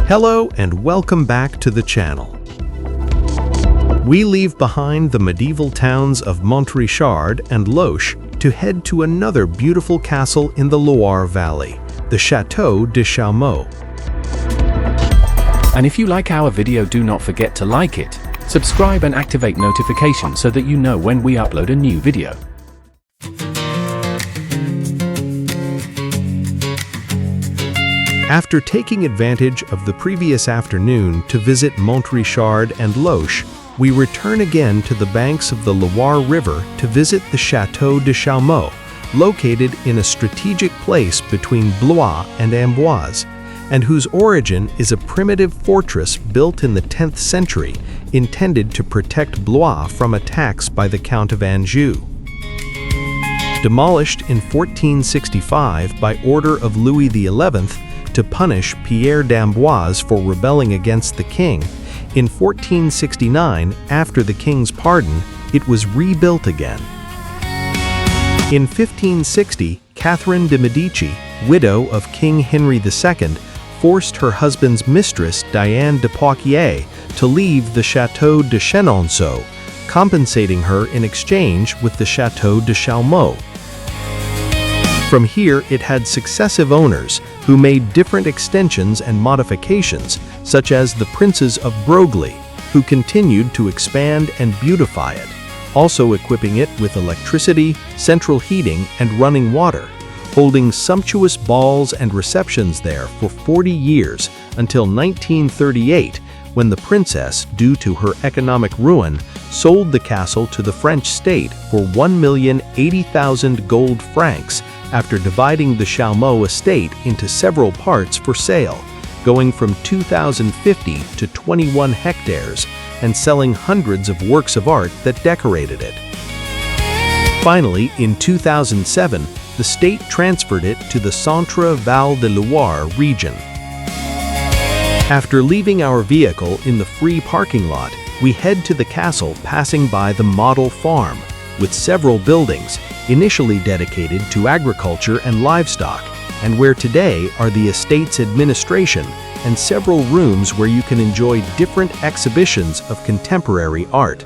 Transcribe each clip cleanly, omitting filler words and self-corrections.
Hello and welcome back to the channel. We leave behind the medieval towns of Montrichard and Loches to head to another beautiful castle in the Loire Valley, the Château de Chaumont. And if you like our video, do not forget to like it, subscribe and activate notifications so that you know when we upload a new video. After taking advantage of the previous afternoon to visit Montrichard and Loches, we return again to the banks of the Loire River to visit the Château de Chaumont, located in a strategic place between Blois and Amboise, and whose origin is a primitive fortress built in the 10th century, intended to protect Blois from attacks by the Count of Anjou. Demolished in 1465 by order of Louis XI, to punish Pierre d'Amboise for rebelling against the king, in 1469, after the king's pardon, it was rebuilt again. In 1560, Catherine de Medici, widow of King Henry II, forced her husband's mistress, Diane de Poitiers, to leave the Château de Chenonceau, compensating her in exchange with the Château de Chaumont. From here, it had successive owners who made different extensions and modifications, such as the Princes of Broglie, who continued to expand and beautify it, also equipping it with electricity, central heating, and running water, holding sumptuous balls and receptions there for 40 years until 1938, when the princess, due to her economic ruin, sold the castle to the French state for 1,080,000 gold francs after dividing the Chaumont estate into several parts for sale, going from 2,050 to 21 hectares, and selling hundreds of works of art that decorated it. Finally, in 2007, the state transferred it to the Centre-Val de Loire region. After leaving our vehicle in the free parking lot, we head to the castle, passing by the model farm, with several buildings, initially dedicated to agriculture and livestock, and where today are the estate's administration and several rooms where you can enjoy different exhibitions of contemporary art.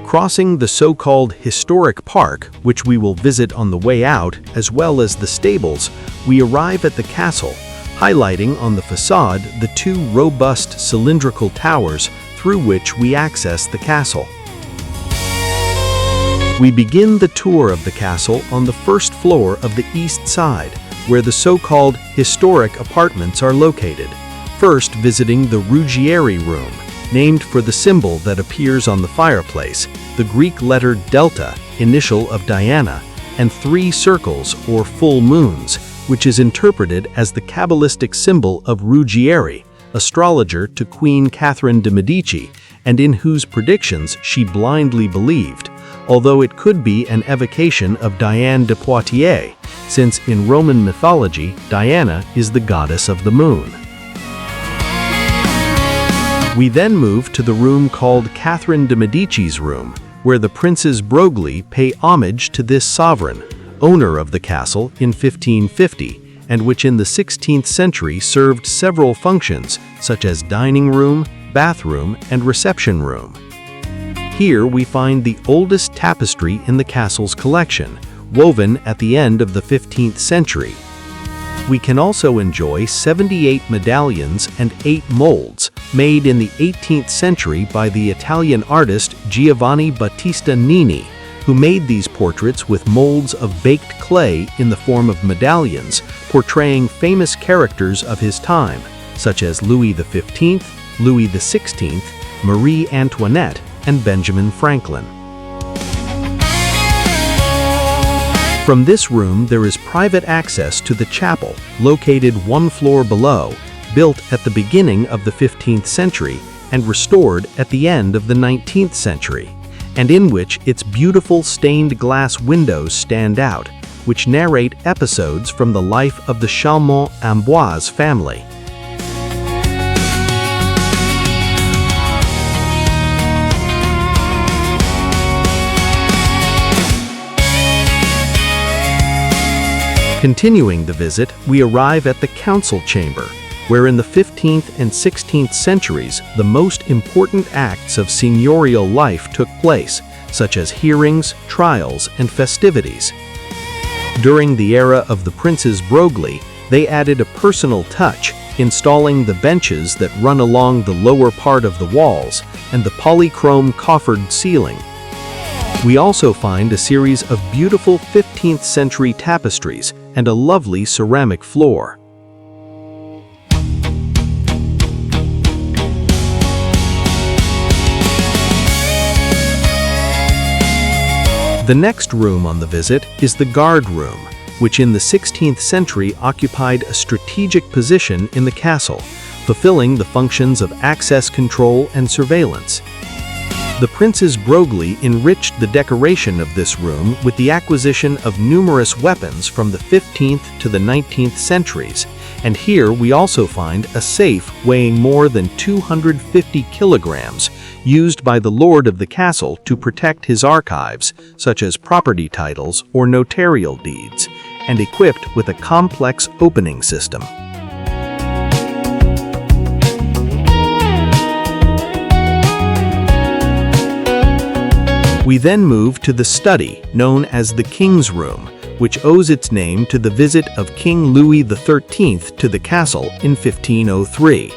Crossing the so-called historic park, which we will visit on the way out, as well as the stables, we arrive at the castle, highlighting on the facade the two robust cylindrical towers through which we access the castle. We begin the tour of the castle on the first floor of the east side, where the so-called historic apartments are located, first visiting the Ruggieri room, named for the symbol that appears on the fireplace, the Greek letter delta, initial of Diana, and 3 circles or full moons, which is interpreted as the Kabbalistic symbol of Ruggieri, astrologer to Queen Catherine de Medici, and in whose predictions she blindly believed, although it could be an evocation of Diane de Poitiers, since in Roman mythology, Diana is the goddess of the moon. We then move to the room called Catherine de Medici's room, where the Princes Broglie pay homage to this sovereign, owner of the castle in 1550, and which in the 16th century served several functions, such as dining room, bathroom, and reception room. Here we find the oldest tapestry in the castle's collection, woven at the end of the 15th century. We can also enjoy 78 medallions and 8 molds, made in the 18th century by the Italian artist Giovanni Battista Nini, who made these portraits with molds of baked clay in the form of medallions, portraying famous characters of his time, such as Louis XV, Louis XVI, Marie Antoinette, and Benjamin Franklin. From this room there is private access to the chapel, located 1 floor below, built at the beginning of the 15th century and restored at the end of the 19th century, and in which its beautiful stained glass windows stand out, which narrate episodes from the life of the Chaumont-Amboise family. Continuing the visit, we arrive at the council chamber, where in the 15th and 16th centuries the most important acts of seigneurial life took place, such as hearings, trials, and festivities. During the era of the Princes Broglie, they added a personal touch, installing the benches that run along the lower part of the walls and the polychrome coffered ceiling. We also find a series of beautiful 15th century tapestries and a lovely ceramic floor. The next room on the visit is the guard room, which in the 16th century occupied a strategic position in the castle, fulfilling the functions of access control and surveillance. The Princes Broglie enriched the decoration of this room with the acquisition of numerous weapons from the 15th to the 19th centuries, and here we also find a safe weighing more than 250 kilograms, used by the lord of the castle to protect his archives, such as property titles or notarial deeds, and equipped with a complex opening system. We then move to the study, known as the King's Room, which owes its name to the visit of King Louis XIII to the castle in 1503.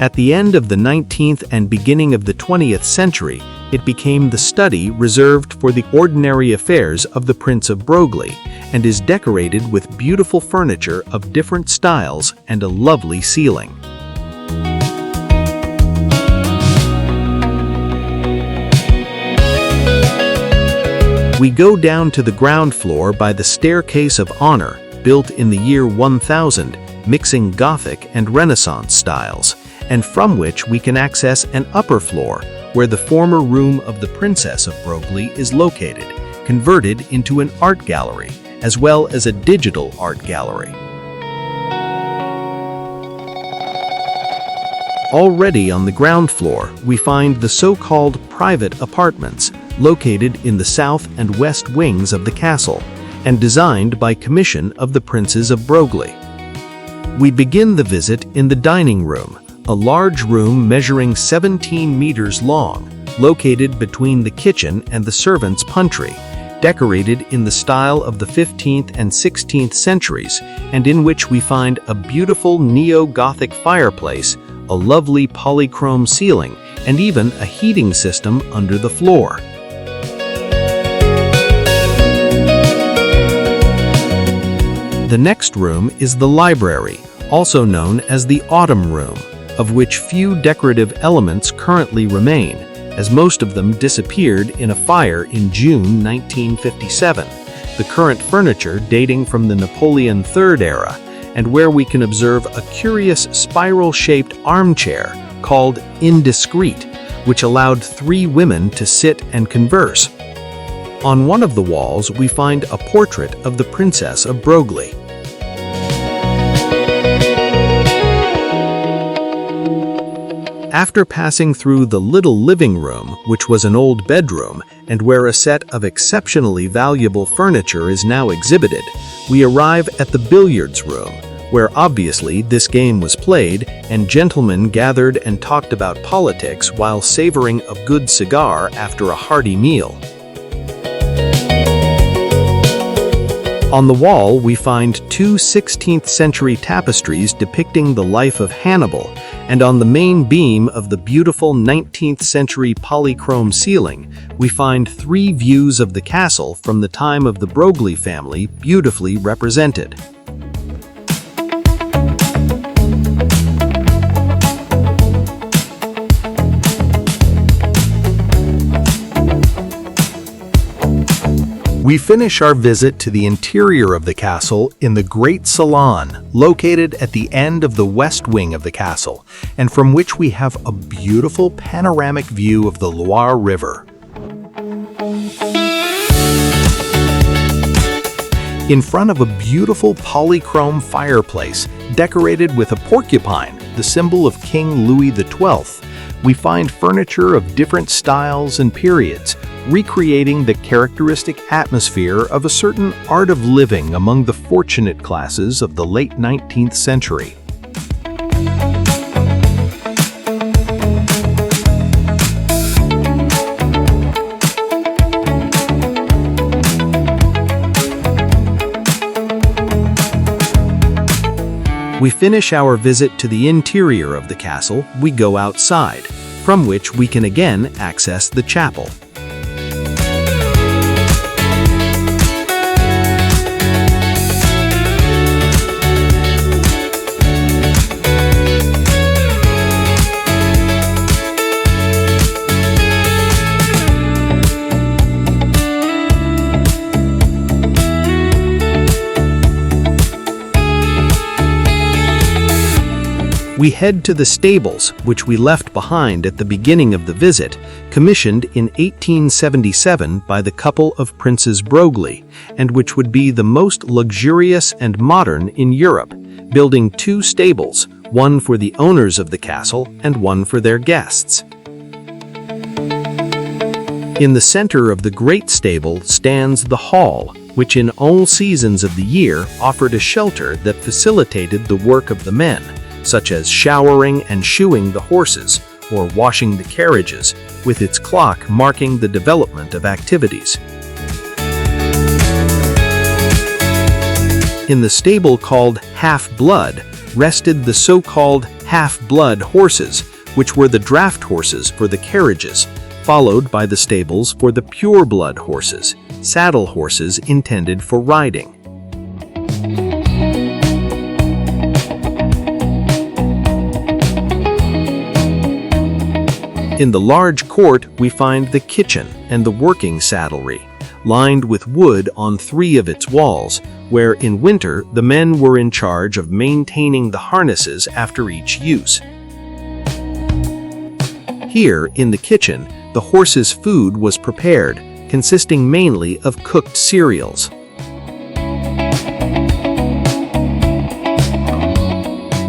At the end of the 19th and beginning of the 20th century, it became the study reserved for the ordinary affairs of the Prince of Broglie, and is decorated with beautiful furniture of different styles and a lovely ceiling. We go down to the ground floor by the Staircase of Honor, built in the year 1000, mixing Gothic and Renaissance styles, and from which we can access an upper floor, where the former room of the Princess of Broglie is located, converted into an art gallery, as well as a digital art gallery. Already on the ground floor, we find the so-called private apartments, located in the south and west wings of the castle, and designed by commission of the Princes of Broglie. We begin the visit in the dining room, a large room measuring 17 meters long, located between the kitchen and the servants' pantry, decorated in the style of the 15th and 16th centuries, and in which we find a beautiful neo-Gothic fireplace, a lovely polychrome ceiling, and even a heating system under the floor. The next room is the library, also known as the autumn room, of which few decorative elements currently remain, as most of them disappeared in a fire in June 1957, the current furniture dating from the Napoleon III era, and where we can observe a curious spiral-shaped armchair called indiscreet, which allowed 3 women to sit and converse. On one of the walls we find a portrait of the Princess of Broglie. After passing through the little living room, which was an old bedroom, and where a set of exceptionally valuable furniture is now exhibited, we arrive at the billiards room, where obviously this game was played, and gentlemen gathered and talked about politics while savoring a good cigar after a hearty meal. On the wall, we find 2 16th century tapestries depicting the life of Hannibal, and on the main beam of the beautiful 19th century polychrome ceiling, we find 3 views of the castle from the time of the Broglie family beautifully represented. We finish our visit to the interior of the castle in the Great Salon, located at the end of the west wing of the castle, and from which we have a beautiful panoramic view of the Loire River. In front of a beautiful polychrome fireplace, decorated with a porcupine, the symbol of King Louis XII, we find furniture of different styles and periods, recreating the characteristic atmosphere of a certain art of living among the fortunate classes of the late 19th century. We finish our visit to the interior of the castle, we go outside, from which we can again access the chapel. We head to the stables, which we left behind at the beginning of the visit, commissioned in 1877 by the couple of Princes Broglie, and which would be the most luxurious and modern in Europe, building 2 stables, one for the owners of the castle and one for their guests. In the center of the great stable stands the hall, which in all seasons of the year offered a shelter that facilitated the work of the men, such as showering and shoeing the horses, or washing the carriages, with its clock marking the development of activities. In the stable called Half-Blood rested the so-called half-blood horses, which were the draft horses for the carriages, followed by the stables for the pure-blood horses, saddle horses intended for riding. In the large court, we find the kitchen and the working saddlery, lined with wood on 3 of its walls, where in winter the men were in charge of maintaining the harnesses after each use. Here, in the kitchen, the horses' food was prepared, consisting mainly of cooked cereals.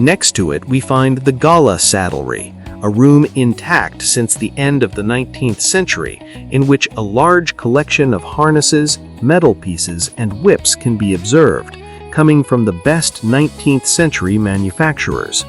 Next to it, we find the gala saddlery, a room intact since the end of the 19th century, in which a large collection of harnesses, metal pieces, and whips can be observed, coming from the best 19th century manufacturers.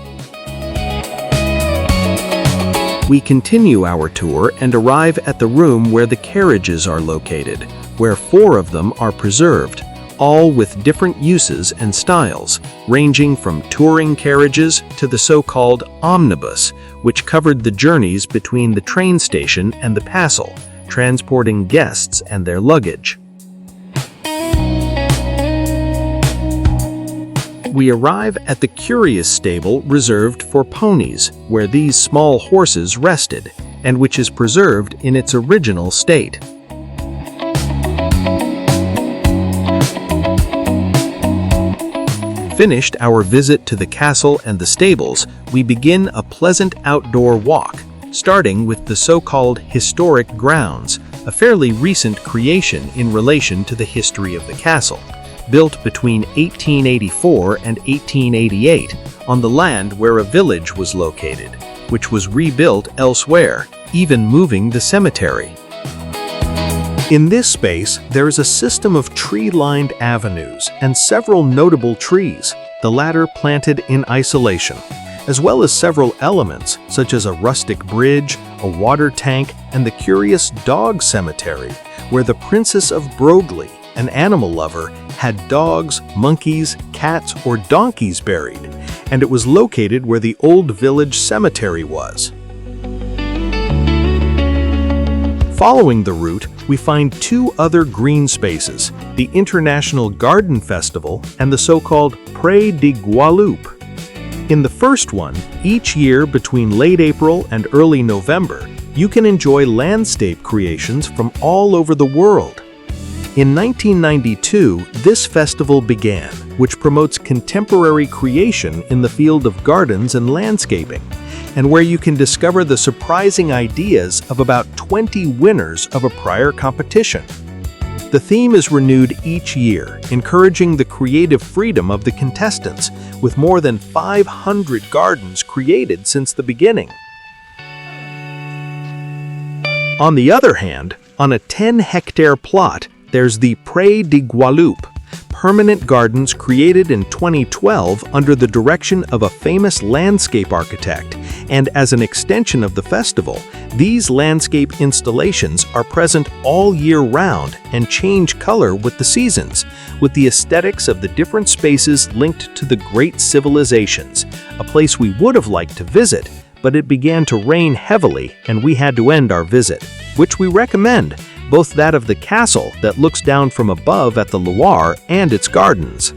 We continue our tour and arrive at the room where the carriages are located, where 4 of them are preserved, all with different uses and styles, ranging from touring carriages to the so-called omnibus, which covered the journeys between the train station and the castle, transporting guests and their luggage. We arrive at the curious stable reserved for ponies, where these small horses rested, and which is preserved in its original state. Finished our visit to the castle and the stables, we begin a pleasant outdoor walk, starting with the so-called historic grounds, a fairly recent creation in relation to the history of the castle, built between 1884 and 1888 on the land where a village was located, which was rebuilt elsewhere, even moving the cemetery. In this space, there is a system of tree-lined avenues and several notable trees, the latter planted in isolation, as well as several elements such as a rustic bridge, a water tank, and the curious dog cemetery, where the Princess of Broglie, an animal lover, had dogs, monkeys, cats, or donkeys buried, and it was located where the old village cemetery was. Following the route, we find 2 other green spaces, the International Garden Festival and the so-called Pré de Guadeloupe. In the first one, each year between late April and early November, you can enjoy landscape creations from all over the world. In 1992, this festival began, which promotes contemporary creation in the field of gardens and landscaping, and where you can discover the surprising ideas of about 20 winners of a prior competition. The theme is renewed each year, encouraging the creative freedom of the contestants, with more than 500 gardens created since the beginning. On the other hand, On a 10-hectare plot, there's the Pré de Guadeloupe, permanent gardens created in 2012 under the direction of a famous landscape architect, and as an extension of the festival, these landscape installations are present all year round and change color with the seasons, with the aesthetics of the different spaces linked to the great civilizations, a place we would have liked to visit, but it began to rain heavily and we had to end our visit, which we recommend, both that of the castle that looks down from above at the Loire and its gardens.